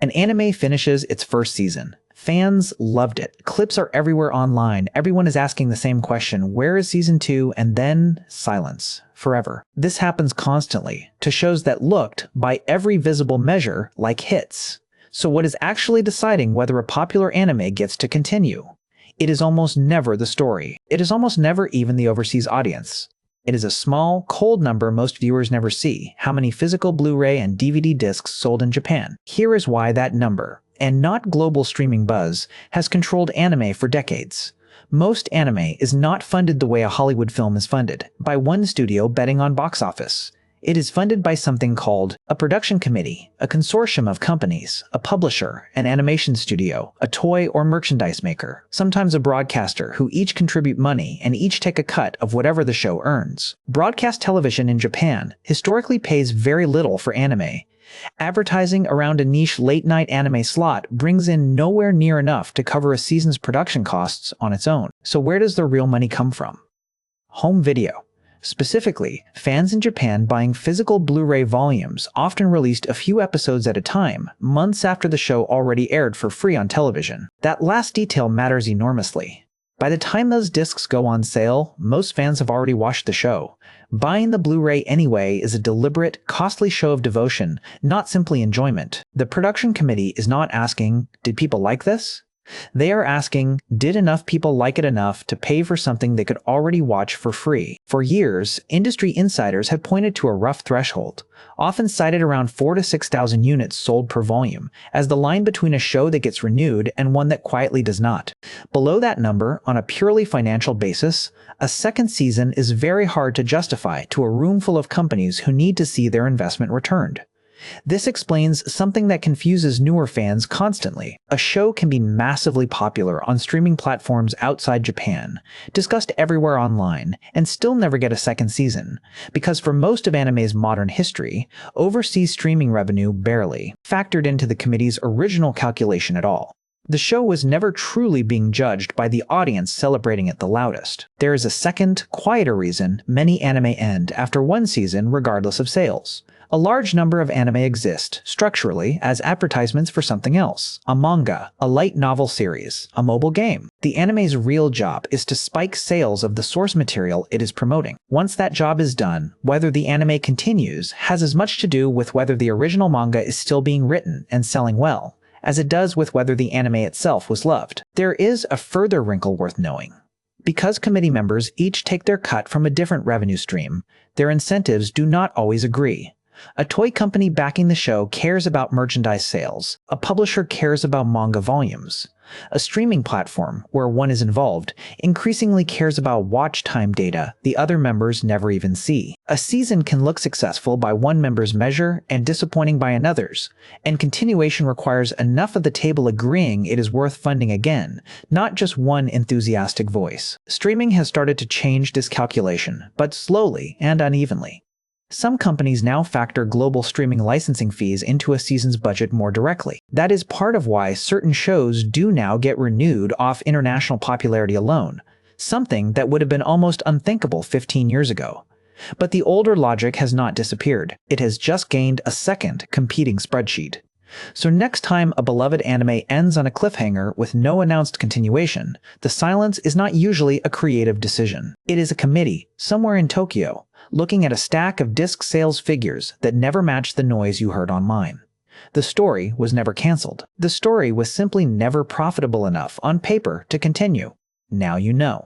An anime finishes its first season. Fans loved it. Clips are everywhere online. Everyone is asking the same question, where is season 2? And then silence. Forever. This happens constantly to shows that looked, by every visible measure, like hits. So what is actually deciding whether a popular anime gets to continue? It is almost never the story. It is almost never even the overseas audience. It is a small, cold number most viewers never see: how many physical Blu-ray and DVD discs sold in Japan. Here is why that number, and not global streaming buzz, has controlled anime for decades. Most anime is not funded the way a Hollywood film is funded, by one studio betting on box office. It is funded by something called a production committee, a consortium of companies, a publisher, an animation studio, a toy or merchandise maker, sometimes a broadcaster, who each contribute money and each take a cut of whatever the show earns. Broadcast television in Japan historically pays very little for anime. Advertising around a niche late-night anime slot brings in nowhere near enough to cover a season's production costs on its own. So where does the real money come from? Home video. Specifically, fans in Japan buying physical Blu-ray volumes often released a few episodes at a time, months after the show already aired for free on television. That last detail matters enormously. By the time those discs go on sale, most fans have already watched the show. Buying the Blu-ray anyway is a deliberate, costly show of devotion, not simply enjoyment. The production committee is not asking, did people like this? They are asking, did enough people like it enough to pay for something they could already watch for free? For years, industry insiders have pointed to a rough threshold, often cited around 4,000 to 6,000 units sold per volume, as the line between a show that gets renewed and one that quietly does not. Below that number, on a purely financial basis, a second season is very hard to justify to a room full of companies who need to see their investment returned. This explains something that confuses newer fans constantly. A show can be massively popular on streaming platforms outside Japan, discussed everywhere online, and still never get a second season, because for most of anime's modern history, overseas streaming revenue barely factored into the committee's original calculation at all. The show was never truly being judged by the audience celebrating it the loudest. There is a second, quieter reason many anime end after one season regardless of sales. A large number of anime exist, structurally, as advertisements for something else: a manga, a light novel series, a mobile game. The anime's real job is to spike sales of the source material it is promoting. Once that job is done, whether the anime continues has as much to do with whether the original manga is still being written and selling well, as it does with whether the anime itself was loved. There is a further wrinkle worth knowing. Because committee members each take their cut from a different revenue stream, their incentives do not always agree. A toy company backing the show cares about merchandise sales. A publisher cares about manga volumes. A streaming platform, where one is involved, increasingly cares about watch time data the other members never even see. A season can look successful by one member's measure and disappointing by another's, and continuation requires enough of the table agreeing it is worth funding again, not just one enthusiastic voice. Streaming has started to change this calculation, but slowly and unevenly. Some companies now factor global streaming licensing fees into a season's budget more directly. That is part of why certain shows do now get renewed off international popularity alone, something that would have been almost unthinkable 15 years ago. But the older logic has not disappeared. It has just gained a second competing spreadsheet. So next time a beloved anime ends on a cliffhanger with no announced continuation, the silence is not usually a creative decision. It is a committee, somewhere in Tokyo, looking at a stack of disc sales figures that never matched the noise you heard online. The story was never canceled. The story was simply never profitable enough on paper to continue. Now you know.